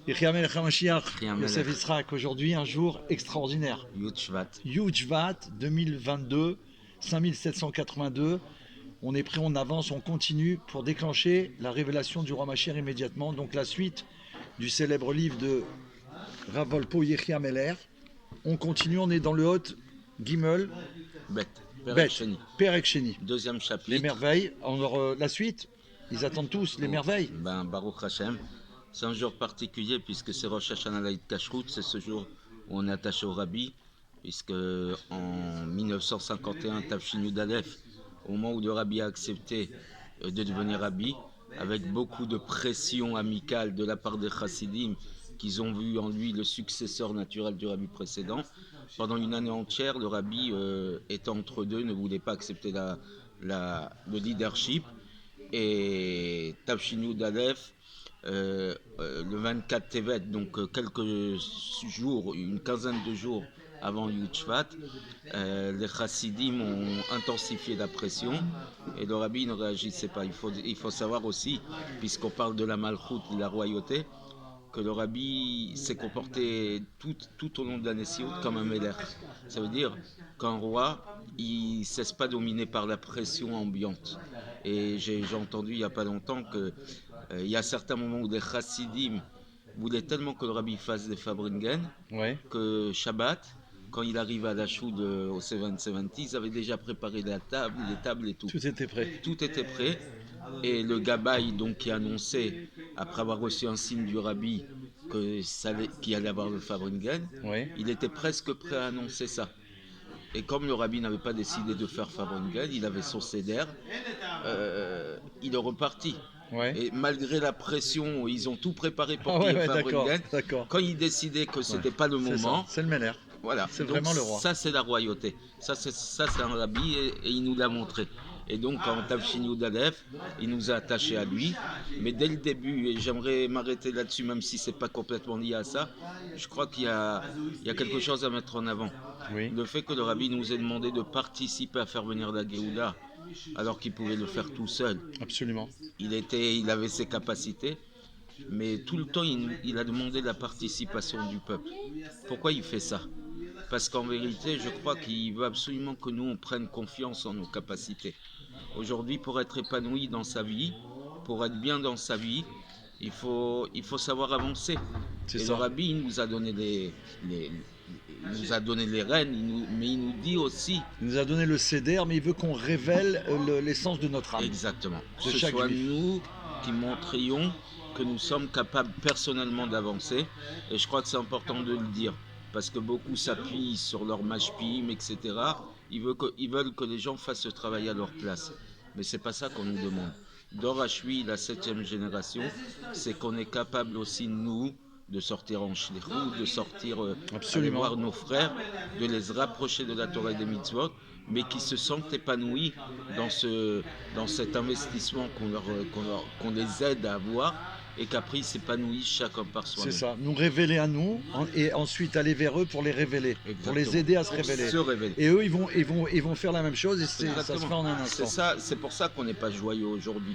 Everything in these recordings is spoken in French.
Yechiam El Hamashiach, Yechiam Yosef Melech. Israq, aujourd'hui un jour extraordinaire. Yud Shvat. Yujvat 2022, 5782. On est prêt, on avance, on continue pour déclencher la révélation du roi Mashiach immédiatement. Donc la suite du célèbre livre de Rav Volpo Yechiam Meler. On continue, on est dans le Hot Gimel Bet. Bet, Perek Sheni. Perek Sheni. Deuxième Les chapitre. merveilles. Alors, la suite, ils attendent tous les merveilles. Ben, Baruch Hashem. C'est un jour particulier puisque c'est Rosh Hashanah Laïd Kashrut. C'est ce jour où on est attaché au Rabbi. Puisque en 1951, Tafshin Yud Aleph, au moment où le Rabbi a accepté de devenir Rabbi, avec beaucoup de pression amicale de la part des Chassidim, qu'ils ont vu en lui le successeur naturel du Rabbi précédent. Pendant une année entière, le Rabbi, étant entre deux, ne voulait pas accepter le leadership. Et Tafshin Yud Aleph, le 24 Tevet, donc quelques jours, une quinzaine de jours avant Yud Shvat, les Chassidim ont intensifié la pression et le Rabbi ne réagissait pas. Il faut savoir aussi, puisqu'on parle de la Malchoute, de la royauté, que le Rabbi s'est comporté tout au long de la Nessiout comme un Melech. Ça veut dire qu'un roi, il ne cesse pas dominé par la pression ambiante. Et j'ai entendu il n'y a pas longtemps que il y a certains moments où des chassidim voulaient tellement que le Rabbi fasse des Fabringen, Ouais. que Shabbat, quand il arrive à la Choud au 770, ils avaient déjà préparé la table, les tables et tout. Tout était prêt. Tout était prêt. Et le Gabaï, donc, qui annonçait, après avoir reçu un signe du Rabbi, qu'il allait avoir le Fabringen, Ouais. il était presque prêt à annoncer ça. Et comme le Rabbi n'avait pas décidé de faire Fabringen, il avait son céder, il est reparti. Ouais. Et malgré la pression, ils ont tout préparé pour Ah qu'il y ouais, ait ouais, d'accord, Fabringen. d'accord. Quand il décidait que c'était pas le C'est ça, moment, c'est le Meler. voilà. C'est Donc vraiment le roi. ça, c'est la royauté. Ça, c'est un Rabbi et il nous l'a montré. Et donc, en Tafshin Yud Aleph, il nous a attachés à lui. Mais dès le début, et j'aimerais m'arrêter là-dessus, même si c'est pas complètement lié à ça, je crois qu'il y a quelque chose à mettre en avant. Oui. Le fait que le Rabbi nous ait demandé de participer à faire venir la Géoula, alors qu'il pouvait le faire tout seul. Absolument. Il avait ses capacités, mais tout le temps, il a demandé la participation du peuple. Pourquoi il fait ça? Parce qu'en vérité, je crois qu'il veut absolument que nous, on prenne confiance en nos capacités. Aujourd'hui, pour être épanoui dans sa vie, pour être bien dans sa vie, il faut savoir avancer. C'est Et ça. le Rabbi, il nous a donné les rênes, mais il nous dit aussi. Il nous a donné le céder, mais il veut qu'on révèle l'essence de notre âme. Exactement. De Ce chaque soit juif. nous qui montrions que nous sommes capables personnellement d'avancer. Et je crois que c'est important de le dire. Parce que beaucoup s'appuient sur leur mashpim, etc. Ils veulent que les gens fassent ce travail à leur place. Mais c'est pas ça qu'on nous demande. Dor Hashui, la 7e génération, c'est qu'on est capable aussi, nous, de sortir en shlichut, de sortir, aller voir nos frères, de les rapprocher de la Torah et des mitzvot, mais qui se sentent épanouis dans cet investissement qu'on les aide à avoir, et qu'après ils s'épanouissent chacun par soi-même. C'est ça, nous révéler à nous et ensuite aller vers eux pour les révéler, Exactement. pour les aider à se Pour révéler. se révéler. Et eux, ils vont faire la même chose et ça se fait en un instant. C'est pour ça qu'on n'est pas joyeux aujourd'hui,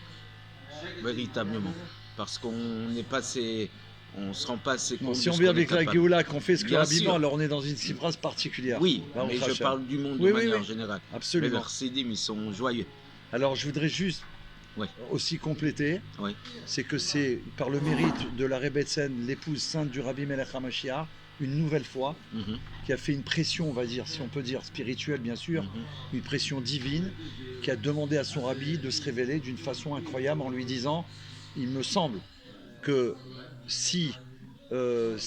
véritablement, parce qu'on n'est pas assez, on se rend pas assez compte. Si on vient avec la Géoula, qu'on fait ce que Rabbi, alors on est dans une phrase particulière. Oui, mais je parle du monde de manière générale. Absolument. Mais leurs Sidim, ils sont joyeux. Alors je voudrais juste aussi compléter, c'est que c'est par le mérite de la Rebbetzin, l'épouse sainte du Rabbi Melech HaMashiach, une nouvelle fois, qui a fait une pression, on va dire, si on peut dire spirituelle bien sûr, une pression divine, qui a demandé à son Rabbi de se révéler d'une façon incroyable en lui disant, il me semble que si elle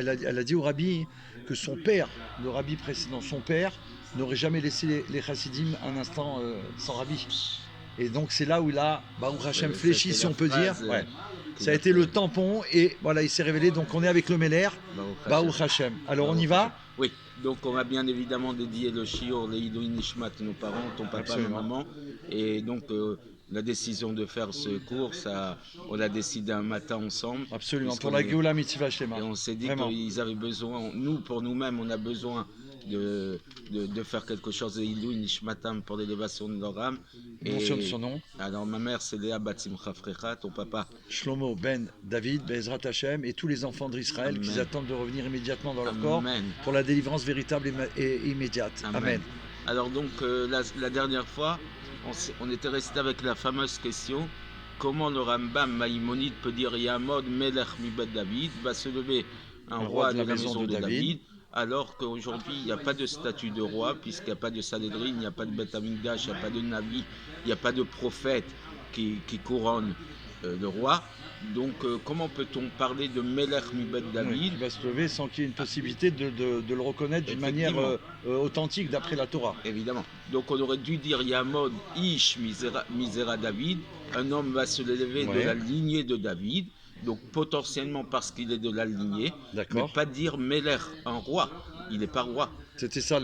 a dit au Rabbi que son père, le Rabbi précédent, son père, n'aurait jamais laissé les Chassidim un instant sans Rabbi. Et donc c'est là où il a, Baruch Hashem, fléchi, si on peut dire. Ça a été le tampon et voilà, il s'est révélé. Donc on est avec le Meler, Baruch Hashem. Alors on y va? Oui, donc on va bien évidemment dédier le shiur, les Idoui Nishmat, nos parents, ton papa, ma maman. Et donc la décision de faire ce cours, on l'a décidé un matin ensemble. Absolument, pour la Géoula Mitzvah Shema. Et on s'est dit qu'ils avaient besoin, pour nous-mêmes, on a besoin de faire quelque chose de Ilou Nishmatam pour l'élévation de leur âme. Mentionne son nom. Alors ma mère c'est Léa Batsimcha Frecha, ton papa Shlomo ben David, Bezrat Hashem, et tous les enfants d'Israël qui attendent de revenir immédiatement dans leur corps pour la délivrance véritable et immédiate. Amen. Alors donc la dernière fois, on était resté avec la fameuse question, comment le Rambam Maïmonide peut dire Yamod Melech Mibet David, va se lever un roi de la maison de David, alors qu'aujourd'hui il n'y a pas de statut de roi, puisqu'il n'y a pas de Sanhédrin, il n'y a pas de Beth Amikdash, il n'y a pas de Navi, il n'y a pas de prophète qui couronne le roi. Donc comment peut-on parler de Melech Mibet David qui va se lever sans qu'il y ait une possibilité de le reconnaître d'une manière authentique d'après la Torah. Évidemment. Donc on aurait dû dire Yamod Ish Misera David, un homme va se lever de la lignée de David, donc potentiellement parce qu'il est de la lignée, mais pas dire Melech, un roi, il n'est pas roi. C'était ça,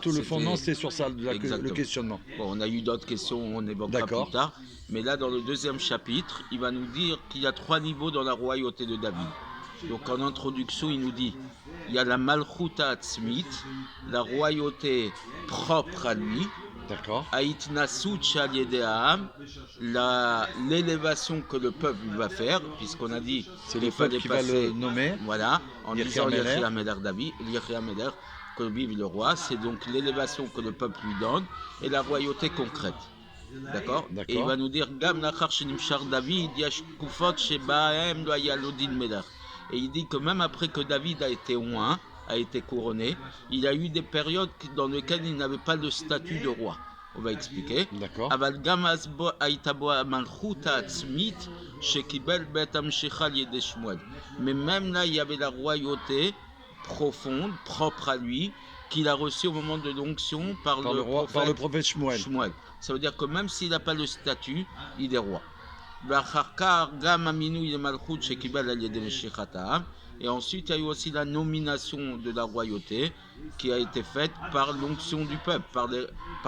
tout le fondement c'était sur ça, le questionnement. Bon, on a eu d'autres questions, on évoquera plus tard, mais là dans le deuxième chapitre, il va nous dire qu'il y a 3 niveaux dans la royauté de David. Donc en introduction, il nous dit, il y a la Malchuta Atzmit, la royauté propre à lui, Aitnasut Shal Yede'am, l'élévation que le peuple va faire, puisqu'on a dit c'est le peuple qui va le nommer, voilà, en disant Yechia Melech David, Yechia Melech, que vive le roi, c'est donc l'élévation que le peuple lui donne et la royauté concrète. D'accord. Et il va nous dire Gam nachar shenimshar David yash kufot shebahem lo haya lo din melech. Et il dit que même après que David a été oint, a été couronné, il a eu des périodes dans lesquelles il n'avait pas le statut de roi. On va expliquer. Aval gam asbo aitabo malchut atzmit shekibel bet amshecha yede Shmuel. Mais même là, il y avait la royauté profonde, propre à lui, qu'il a reçue au moment de l'onction par le prophète Shmuel. Ça veut dire que même s'il n'a pas le statut, il est roi. Et ensuite, il y a eu aussi la nomination de la royauté qui a été faite par l'onction du peuple, par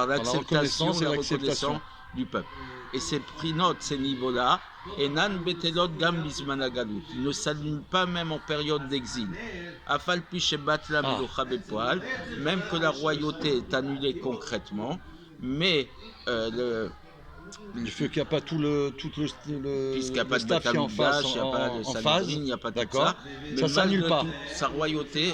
l'acceptation et la reconnaissance du peuple. Et ces prix notes, ces niveaux-là, et nan betelot gam bismanagalut, ils ne s'allument pas même en période d'exil. Afal pichebat la melocha bepoal, même que la royauté est annulée concrètement, mais il fait qu'il n'y a pas tout le puisqu'il n'y a pas de staff qui est en face, il n'y a pas de Sanhédrin, il n'y a pas de ça. Mais ça s'annule pas. Sa royauté,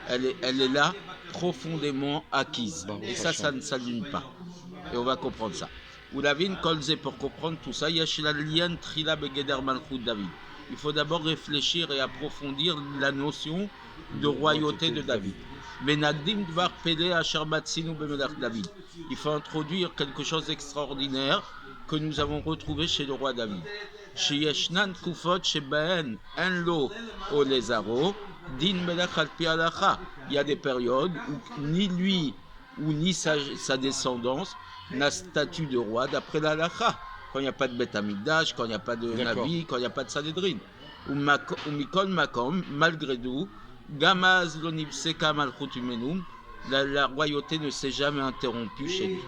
elle est là, profondément acquise. Et ça ne s'annule pas. Et on va comprendre ça. Oulavin kolze, pour comprendre tout ça, yashilalian trila begeder malchut David. Il faut d'abord réfléchir et approfondir la notion de royauté de David. Benagdim dvar pele asher batzinu bemelach David. Il faut introduire quelque chose d'extraordinaire que nous avons retrouvé chez le roi David. Chez Yeshnan Kufot, chez Baen, Enlo, Olezaro, Din Melech Alpi Alacha. Il y a des périodes où ni lui ou ni sa descendance n'a statut de roi d'après l'Alacha. Quand il n'y a pas de Beth Amikdash, quand il n'y a pas de Navi, quand il n'y a pas de Sanhédrin. Ou Mikol Makom, malgré tout, Gamaz Lonibseka Malchut Umenum, la royauté ne s'est jamais interrompue chez lui.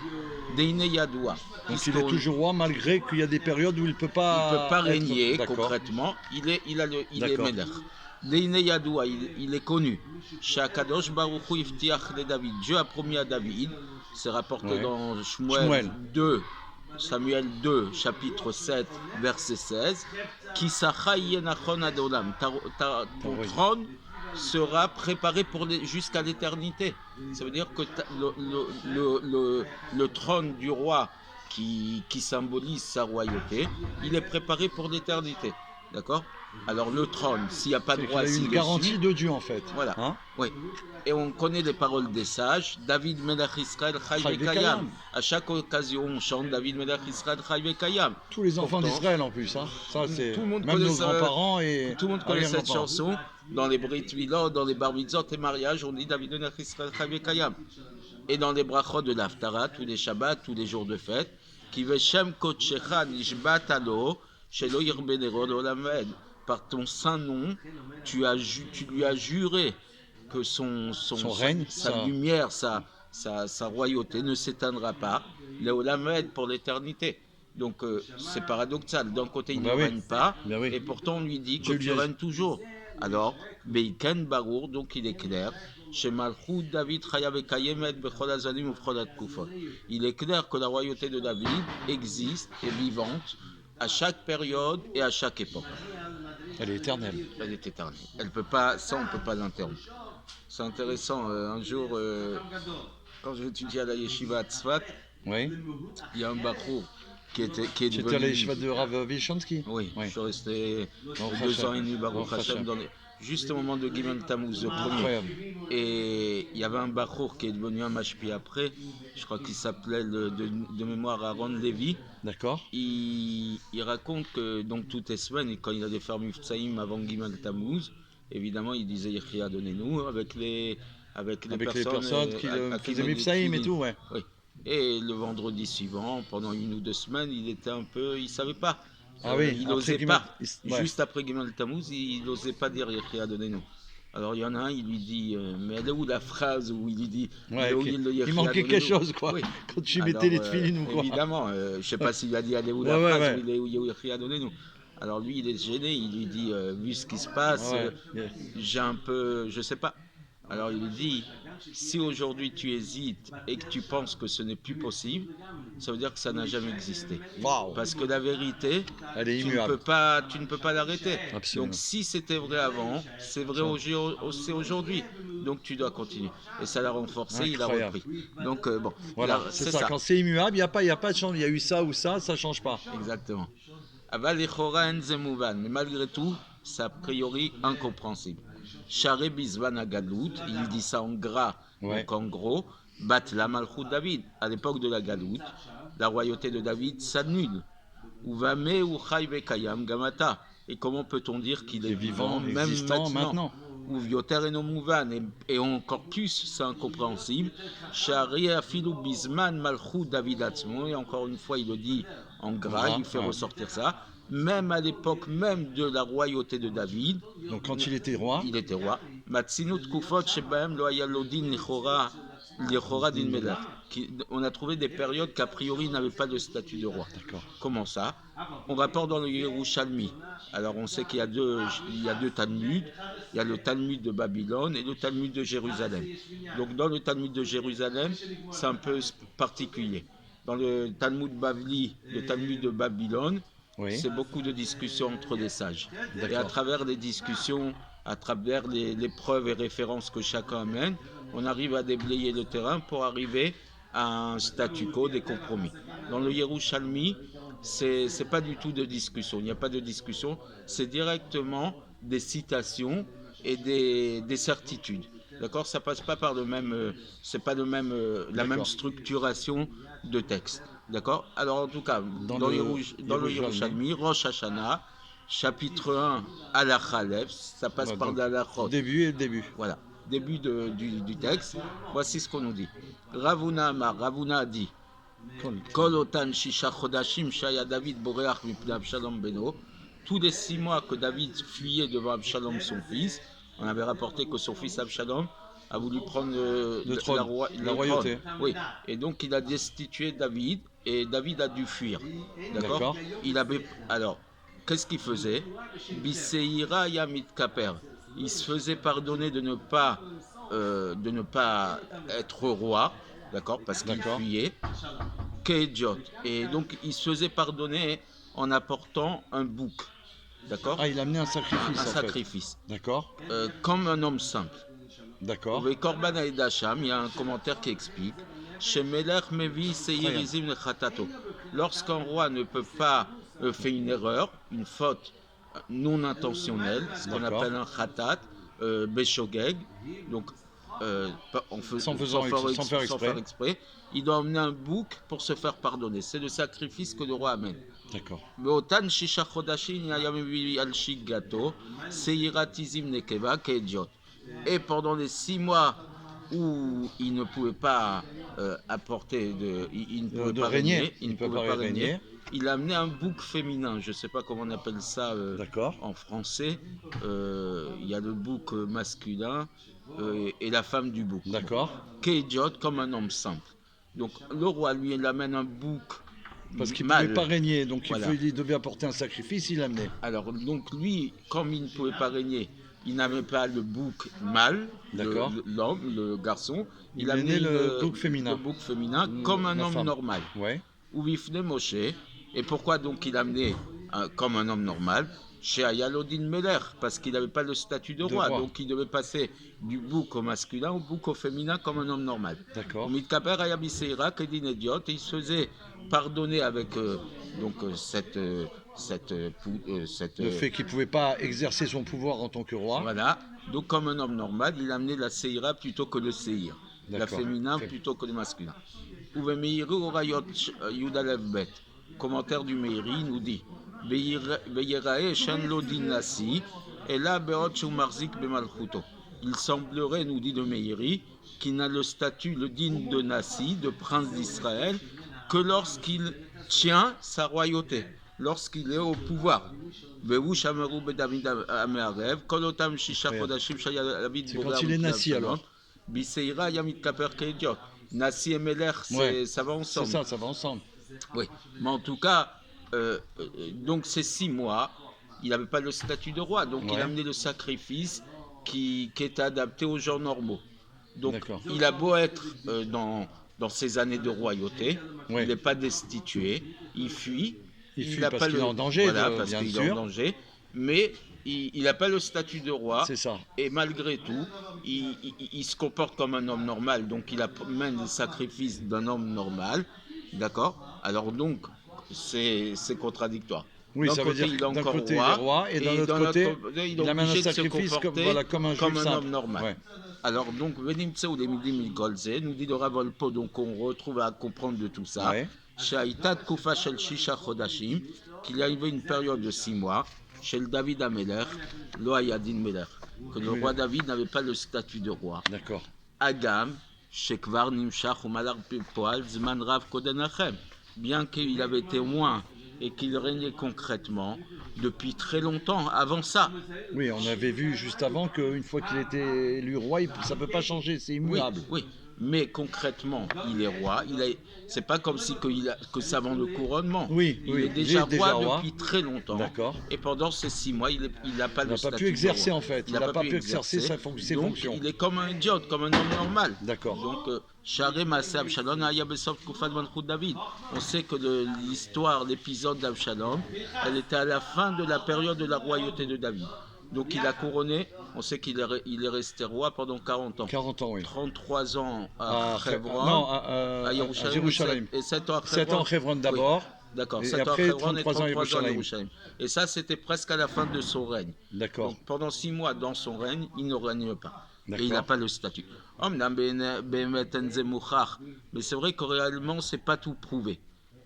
Deine Yadoua. Donc il est toujours roi malgré qu'il y a des périodes où il ne peut pas régner concrètement. Il est Melech. Deine Yadoua, il est connu. Shakadosh Baruch Hu Iftiach le David. Dieu a promis à David, c'est rapporté dans Samuel 2, chapitre 7, verset 16, Kisacha yenachon adolam. Ton trône sera préparé jusqu'à l'éternité. Ça veut dire que le trône du roi qui symbolise sa royauté, il est préparé pour l'éternité. D'accord? Alors le trône, s'il n'y a pas de roi, c'est une garantie de Dieu en fait. Voilà. Oui. Et on connaît les paroles des sages. David Melech Israël Chai Vekayam. À chaque occasion, on chante David Melech Israël Chai Vekayam. Tous les enfants d'Israël en plus. Hein. Ça, c'est tout le monde même nos grands-parents et tout le monde connaît cette chanson. Dans les Brit Milot, dans les Bar Mitzvot et mariages, on dit David Melech Israël Chai Vekayam. Et dans les brachot de l'Haftara, tous les Shabbats, tous les jours de fête, Ki Veshem Kodshecha Nishbat Alo Shelo Yirbenero Olam Vaed. Par ton saint nom, tu lui as juré que son règne, sa lumière, sa royauté ne s'éteindra pas, Léolam Vaed, pour l'éternité. Donc c'est paradoxal. D'un côté, il ne règne pas, et pourtant on lui dit que tu règnes toujours. Alors, Beiken Barour, donc il est clair Shemalchut David Chaya Vekayemet Bechol Hazanim Uvechol Hatkufot. Il est clair que la royauté de David existe, est vivante, à chaque période et à chaque époque. Elle est éternelle. Elle est éternelle. Elle peut pas, ça, on ne peut pas l'interrompre. C'est intéressant. Un jour, quand j'ai étudié à la yeshiva à Tzfat, Oui. il y a un bachour qui est Tu étais à la yeshiva de Rav Vishansky? Oui, Oui. je suis resté Baruch 2 Hashem. ans et demi, Baruch Baruch Hashem, Hashem. juste au moment de Gimel Tammuz, le premier. Incroyable. Et il y avait un bachour qui est devenu un mashpi après, je crois qu'il s'appelait de mémoire Aaron Lévy. D'accord. Il raconte que donc toutes les semaines, quand il allait faire Mufsaïm avant Gimel Tammuz, évidemment il disait Yechia, donnez-nous avec les personnes qui faisaient Mifsaïm et tout, ouais. Oui. Et le vendredi suivant, pendant 1 ou 2 semaines, il savait pas. Ah oui, Il n'osait pas. ouais. Juste après Gimel Tammuz, il n'osait pas dire Yechia, donnez-nous. Alors il y en a un, il lui dit, mais elle est où la phrase où il lui dit, ouais, il manquait quelque chose, quoi. Oui. Quand tu mettais les tefilines ou quoi. Évidemment, je ne sais pas s'il a dit, elle est où la phrase où il est où Yechia, donnez-nous. Alors lui, il est gêné, il lui dit, vu ce qui se passe, j'ai un peu, je sais pas. Alors il lui dit, si aujourd'hui tu hésites et que tu penses que ce n'est plus possible, ça veut dire que ça n'a jamais existé. Wow. Parce que la vérité, elle est tu ne peux pas l'arrêter. Absolument. Donc si c'était vrai avant, c'est vrai aussi aujourd'hui. Donc tu dois continuer. Et ça l'a renforcé, incroyable. Il a repris. Donc bon, voilà, c'est ça. Quand c'est immuable, il n'y a pas de chance. Il y a eu ça ou ça ne change pas. Exactement. Mais malgré tout, c'est a priori incompréhensible. Charé Bizvan Agadout, il dit ça en gras, donc en gros, bat la Malchut David. À l'époque de la Gadout, la royauté de David s'annule. Ou Vame ou Chai Vekayam Gamata. Et comment peut-on dire qu'il est vivant, même maintenant? Ou Vioter et Nomouvan, et encore plus, c'est incompréhensible. Charé Afilou Bizman Malchut David Atzmo, et encore une fois, il le dit en gras, il fait ressortir ça. Même à l'époque même de la royauté de David. Donc quand il était roi. Il était roi. Matsinut Kufot Shebaem Lo Ayalodin Lichora Din Melech. On a trouvé des périodes qu'a priori n'avaient pas de statut de roi. D'accord. Comment ça? On rapporte dans le Yerushalmi. Alors on sait qu'il y a deux Talmuds. Il y a le Talmud de Babylone et le Talmud de Jérusalem. Donc dans le Talmud de Jérusalem, c'est un peu particulier. Dans le Talmud Bavli, le Talmud de Babylone, c'est beaucoup de discussions entre les sages. Et à travers les discussions, à travers les preuves et références que chacun amène, on arrive à déblayer le terrain pour arriver à un statu quo, des compromis. Dans le Yerushalmi, c'est pas du tout de discussion. Il n'y a pas de discussion. C'est directement des citations et des certitudes. D'accord, ça passe pas par le même, c'est pas la même structuration de texte. D'accord. Alors en tout cas, dans le Yerushalmi, Rosh Hashanah, chapitre 1, Halakha Aleph, ça passe par l'Halachot. Début. Voilà, début du texte. Voici ce qu'on nous dit. Ravuna a dit, Kol otan shisha chodashim shaya David boreach mipnei Abshalom beno. Tous les 6 mois que David fuyait devant Abshalom son fils, on avait rapporté que son fils Abshalom a voulu prendre la royauté. Oui. Et donc il a destitué David et David a dû fuir. D'accord. Alors, qu'est-ce qu'il faisait? Biseira Yamit Kaper. Il se faisait pardonner de ne pas être roi, d'accord, parce qu'il fuyait. Keidjot. Et donc il se faisait pardonner en apportant un bouc. D'accord. Ah, il a amené un sacrifice. Un sacrifice. D'accord. Comme un homme simple. D'accord. Avec Korban Aïdacham, il y a un commentaire qui explique chez Melech Mevi Seirizim Lechatato. Lorsqu'un roi ne peut pas faire une erreur, une faute non intentionnelle, ce qu'on appelle un khatat, Beshogeg, donc sans faire exprès, il doit emmener un bouc pour se faire pardonner. C'est le sacrifice que le roi amène. D'accord. Et pendant les 6 mois où il ne pouvait pas apporter il ne pouvait pas régner, il a amené un bouc féminin. Je ne sais pas comment on appelle ça en français. Il y a le bouc masculin et la femme du bouc. D'accord. Keidjot, comme un homme simple. Donc le roi lui il amène un bouc. Parce qu'il ne pouvait pas régner, donc il devait apporter un sacrifice, il l'amenait. Alors donc lui, comme il ne pouvait pas régner, il n'avait pas le bouc mâle, l'homme, le garçon. Il amenait le bouc féminin, comme un homme normal. Ouais. Ou Vifne Moshe. Et pourquoi donc il amenait comme un homme normal chez Ayalodin Meller, parce qu'il n'avait pas le statut de roi, donc il devait passer du bouc au masculin au bouc au féminin comme un homme normal. D'accord. Mitkaper Ayabiseira, Kedin Idiot, et il se faisait pardonner avec cette le fait qu'il ne pouvait pas exercer son pouvoir en tant que roi. Voilà, donc comme un homme normal, il amenait la Seira plutôt que le Seir, la féminin plutôt que le masculin. Ouve Meiri Orayot Yudalevbet, commentaire du Meiri, nous dit Beyerae Shen Lodin Nasi, et là Beot Shumarzik Bemalchuto. Il semblerait, nous dit le Meiri, qu'il n'a le statut, le digne de Nasi, de prince d'Israël, que lorsqu'il tient sa royauté, lorsqu'il est au pouvoir. C'est quand il est Nasi alors. Nasi et Meler, ça va ensemble. C'est ça, ça va ensemble. Oui, mais en tout cas, donc ces 6 mois, il n'avait pas le statut de roi, donc il a amené le sacrifice qui était adapté aux gens normaux. Donc il a beau être dans ses années de royauté, il n'est pas destitué, il fuit. Il fuit parce qu'il est en danger, parce qu'il est en danger, mais il n'a pas le statut de roi. C'est ça. Et malgré tout, il se comporte comme un homme normal, donc il amène le sacrifice d'un homme normal, d'accord? Alors donc, c'est contradictoire. Oui, ça veut dire d'un côté il est roi, et d'un autre côté, il amène un sacrifice comme un homme normal. Ouais. Alors donc, nous dit de Ravolpo, donc on retrouve à comprendre de tout ça. Qu'il y avait une période de 6 mois chez le David Ameler, Loayadin Meler, que le roi David n'avait pas le statut de roi. D'accord. Agam, Shekvar Nimshach ou Malar Poal, Zman Rav Kodenachem, bien qu'il avait témoin et qu'il régnait concrètement depuis très longtemps avant ça. Oui, on avait vu juste avant qu'une fois qu'il était élu roi, ça ne peut pas changer, c'est immuable. Oui. Mais concrètement, il est roi. C'est pas comme si que ça vend le couronnement. Oui, il est déjà roi depuis très longtemps. D'accord. Et pendant ces 6 mois, il n'a pas le statut. Il n'a pas pu exercer en fait. Il n'a pas pu exercer ses donc, fonctions. Il est comme un idiot, comme un homme normal. D'accord. Donc, David. On sait que l'histoire, l'épisode d'Abshalom, elle était à la fin de la période de la royauté de David. Donc il a couronné, on sait qu'il est resté roi pendant 40 ans. 40 ans, oui. 33 ans à Hebron, à Jérusalem. Et 7 ans à Hebron. 7 ans à Hebron d'abord. Oui. D'accord, 7 ans à Hebron et 33 ans à Jérusalem. Et ça, c'était presque à la fin de son règne. D'accord. Donc pendant 6 mois dans son règne, il ne règne pas. D'accord. Et il n'a pas le statut. Mais c'est vrai que réellement, ce n'est pas tout prouvé.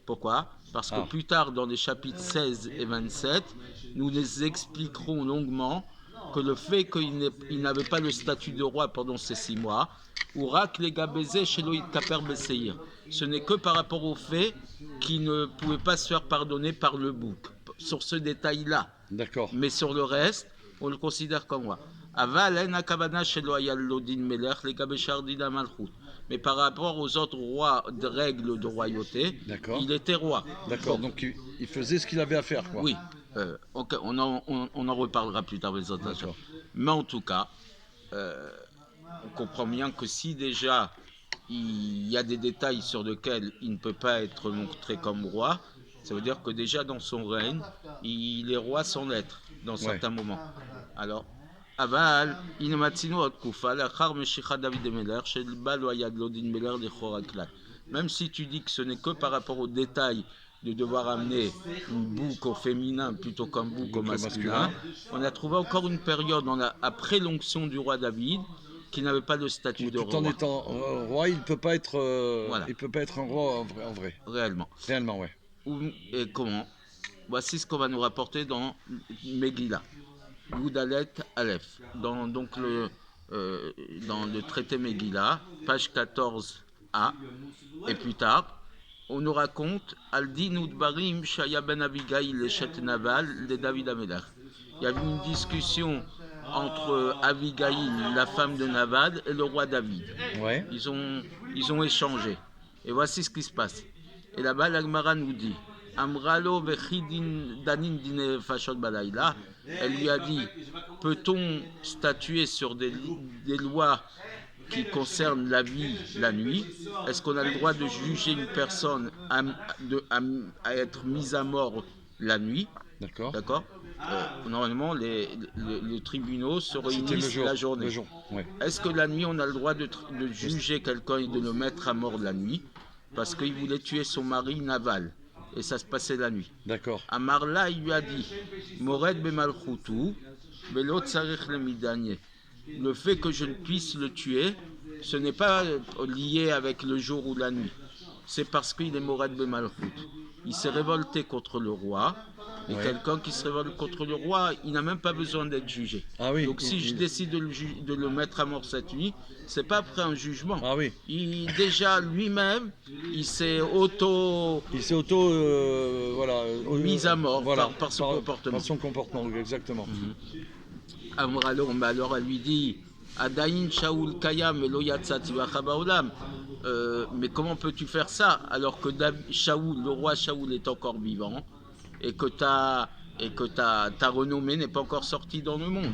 Pourquoi ? Parce que plus tard, dans les chapitres 16 et 27, nous les expliquerons longuement que le fait qu'il n'avait pas le statut de roi pendant ces 6 mois, ce n'est que par rapport au fait qu'il ne pouvait pas se faire pardonner par le bouc. Sur ce détail-là. D'accord. Mais sur le reste, on le considère comme roi. Mais par rapport aux autres rois de règles de royauté, il était roi. D'accord, donc il faisait ce qu'il avait à faire, quoi. Oui, on en reparlera plus tard les autres. Mais en tout cas, on comprend bien que si déjà il y a des détails sur lesquels il ne peut pas être montré comme roi, ça veut dire que déjà dans son règne, il est roi sans l'être, dans certains moments. Alors, אבל הנה מצינו עוד תקופה לאחר משיכת דוד המלך שבא לו היד לא דין מלך לכאורה כלל. Même si tu dis que ce n'est que par rapport au détail de devoir amener une bouc au féminin plutôt qu'un bouc au masculin, on a trouvé encore une période après l'onction du roi David qui n'avait pas le statut de roi. Tout en étant roi, il ne peut pas être un roi en vrai. Réellement. Réellement, ouais. Et comment ? Voici ce qu'on va nous rapporter dans Megillah. Yudalet Aleph, dans le traité Megillah, page 14a, et plus tard, on nous raconte Aldi Nudbarim Shaya ben Abigail le Chet Naval de David Amelach. Il y avait une discussion entre Abigail, la femme de Nabal, et le roi David. Ouais. Ils ont échangé. Et voici ce qui se passe. Et là-bas, l'Agmara nous dit Amralo vechidin danin dine fashot balayla. Elle lui a dit, peut-on statuer sur des lois qui concernent la vie la nuit? Est-ce qu'on a le droit de juger une personne à être mise à mort la nuit? D'accord. D'accord. Normalement, les tribunaux se réunissent la journée. Ouais. Est-ce que la nuit, on a le droit de juger quelqu'un et de le mettre à mort la nuit? Parce qu'il voulait tuer son mari Naval. Et ça se passait la nuit. D'accord. Amarla, il lui a dit, Mored bemalchutu, velo tsarich le midanye. Le fait que je ne puisse le tuer, ce n'est pas lié avec le jour ou la nuit. C'est parce qu'il est Mored bemalchut. Il s'est révolté contre le roi. Et quelqu'un qui se révolte contre le roi, il n'a même pas besoin d'être jugé. Ah oui, donc si je décide de le mettre à mort cette nuit, c'est pas après un jugement. Ah oui. Déjà lui-même, il s'est auto voilà, mis à mort par son comportement. Par son comportement, exactement. Alors elle lui dit, Adaïn Shaul Kayam et Loyatsati Vachabaolam. Mais comment peux-tu faire ça alors que Shaoul, le roi Shaoul est encore vivant et que ta renommée n'est pas encore sortie dans le monde?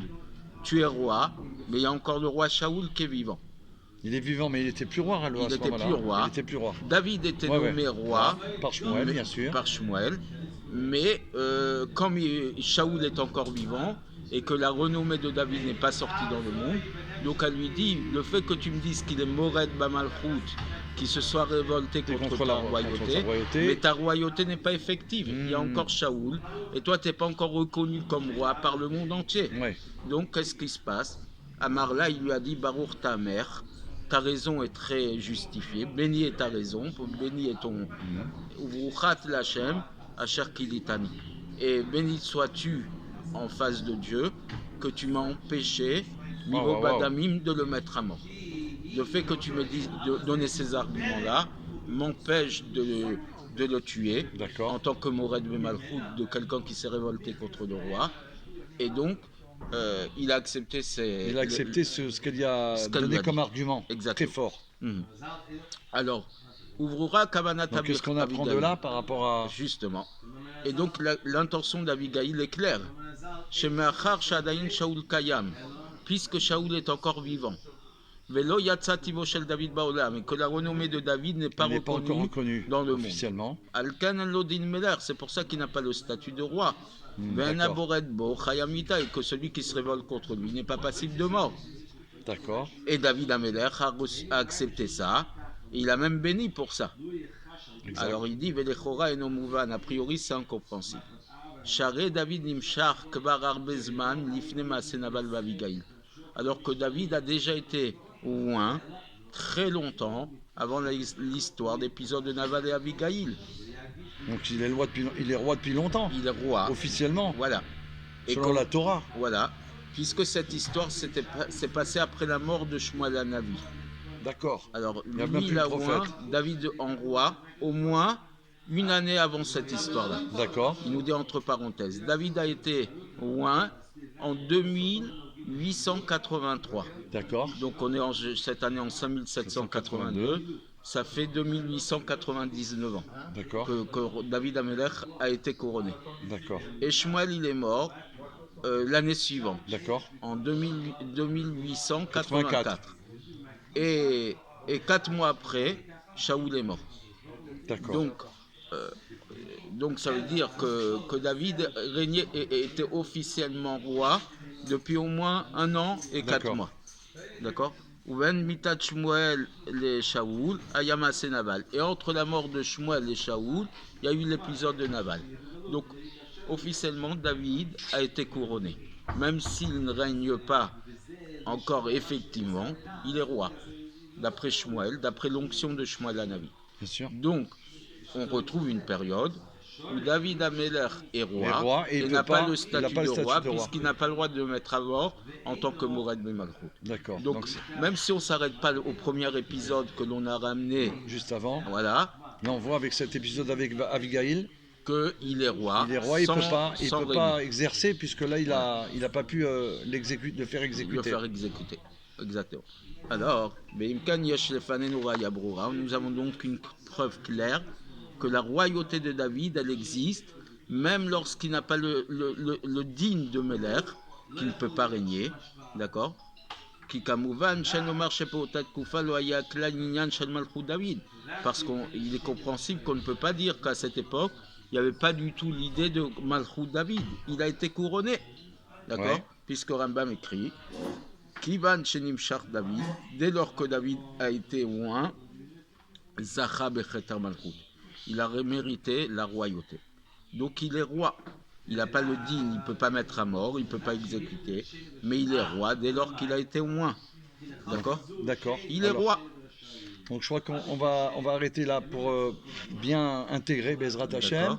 Tu es roi, mais il y a encore le roi Shaoul qui est vivant. Il est vivant, mais il n'était plus roi à ce moment-là. Il n'était plus roi. David était nommé roi par Shmuel, bien sûr. Par Shmuel, mais comme Shaoul est encore vivant et que la renommée de David n'est pas sortie dans le monde, donc elle lui dit, le fait que tu me dises qu'il est Mored Bamalchut, qu'il se soit révolté contre ta royauté, mais ta royauté n'est pas effective. Il y a encore Shaoul, et toi tu n'es pas encore reconnu comme roi par le monde entier. Donc qu'est-ce qui se passe? Amarla, il lui a dit, Baruch ta mère, ta raison est très justifiée, béni est ta raison, béni est ton Uvruchat Lachem, Asher Kilitani. Et béni sois-tu en face de Dieu, que tu m'as empêché, Mibo Badamim, de le mettre à mort. Le fait que tu me dises de donner ces arguments-là m'empêche de le tuer en tant que Mored Bemalchut, de quelqu'un qui s'est révolté contre le roi. Et donc, il a accepté ce qu'elle lui a donné comme argument. Très fort. Alors, Ouvrura Kavanata. Qu'est-ce qu'on apprend de là par rapport à... Justement. Et donc, l'intention d'Abigail est claire. Shemeachar Shadayin Shaul Kayam, puisque Shaoul est encore vivant. Velo Yatsativo Shel David Baolam, et que la renommée de David n'est pas reconnue dans le officiellement. Alkan Lodin Meler, c'est pour ça qu'il n'a pas le statut de roi. Venaboredbo Chayamita, et que celui qui se révolte contre lui n'est pas passible de mort. D'accord. Et David Ameler a accepté ça. Il a même béni pour ça. Exact. Alors il dit Velechora et Nomouvan, a priori c'est incompréhensible. Share David Nimshar Kvar Arbezman Lifne Masenabal Vavigail. Alors que David a déjà été loin très longtemps avant l'histoire d'épisode de Naval et Abigail. Donc il est roi depuis longtemps. Il est roi. Officiellement. Voilà. Selon la Torah. Voilà. Puisque cette histoire s'est passée après la mort de Shmuel Hanavi. D'accord. Alors lui, il a oint David en roi au moins une année avant cette histoire-là. D'accord. Il nous dit entre parenthèses. David a été oint en 2883. D'accord. Donc on est cette année en 5782. Ça fait 2899 ans. D'accord. Que David Amelech a été couronné. D'accord. Et Shmuel, il est mort l'année suivante. D'accord. En 2884. Et 4 mois après, Shaoul est mort. D'accord. Donc ça veut dire que David régnait et était officiellement roi depuis au moins 1 an et 4 mois. D'accord. Uven mitat Shmuel et Shaoul, Ayamase Naval. Et entre la mort de Shmuel et Shaoul, il y a eu l'épisode de Naval. Donc officiellement, David a été couronné. Même s'il ne règne pas encore effectivement, il est roi. D'après Shmuel, d'après l'onction de Shmuel Hanavi. Bien sûr. Donc, on retrouve une période où David Ameler est roi et n'a pas le statut de roi, puisqu'il n'a pas le droit de mettre à mort en tant que Mored Bemalchut. D'accord. Donc même si on ne s'arrête pas au premier épisode que l'on a ramené juste avant, voilà. Là, on voit avec cet épisode avec Abigail qu'il est roi. Il est roi, il ne peut pas exercer, puisque là, il n'a pas pu le faire exécuter. Exactement. Alors, nous avons donc une preuve claire que la royauté de David, elle existe, même lorsqu'il n'a pas le digne de Meler, qui ne peut pas régner, d'accord? Parce qu'il est compréhensible qu'on ne peut pas dire qu'à cette époque, il n'y avait pas du tout l'idée de Malchut David. Il a été couronné, d'accord? Ouais. Puisque Rambam écrit Kivan Shenim Shach David, dès lors que David a été oint, Zacha Becheter Malchut. Il a mérité la royauté. Donc il est roi. Il n'a pas le digne, il ne peut pas mettre à mort, il ne peut pas exécuter, mais il est roi dès lors qu'il a été oint. D'accord? D'accord. Il est roi. Donc je crois qu'on va arrêter là pour bien intégrer Bezrat Hashem.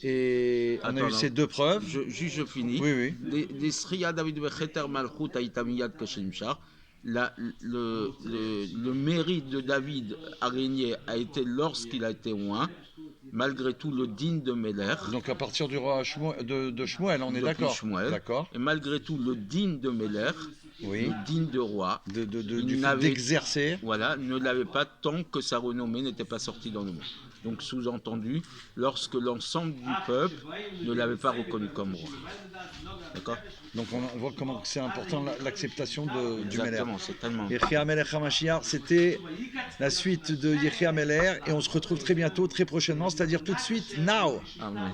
Et on a eu ces deux preuves. Je finis. Oui. Les Sriya David Becheter Malchut Aitamiyad Kashelimshar. Le mérite de David à régner a été lorsqu'il a été oint, malgré tout le digne de Meler. Donc à partir du roi de Shmuel, on est d'accord. D'accord. Et malgré tout le digne de Meler, le digne de roi, d'exercer. Voilà, ne l'avait pas tant que sa renommée n'était pas sortie dans le monde. Donc sous-entendu, lorsque l'ensemble du peuple ne l'avait pas reconnu comme roi. D'accord? Donc on voit comment c'est important l'acceptation du Meler. Exactement, c'est tellement. Yechia Melech HaMashiach, c'était la suite de Yechia Meler et on se retrouve très bientôt, très prochainement, c'est-à-dire tout de suite, now. Amen.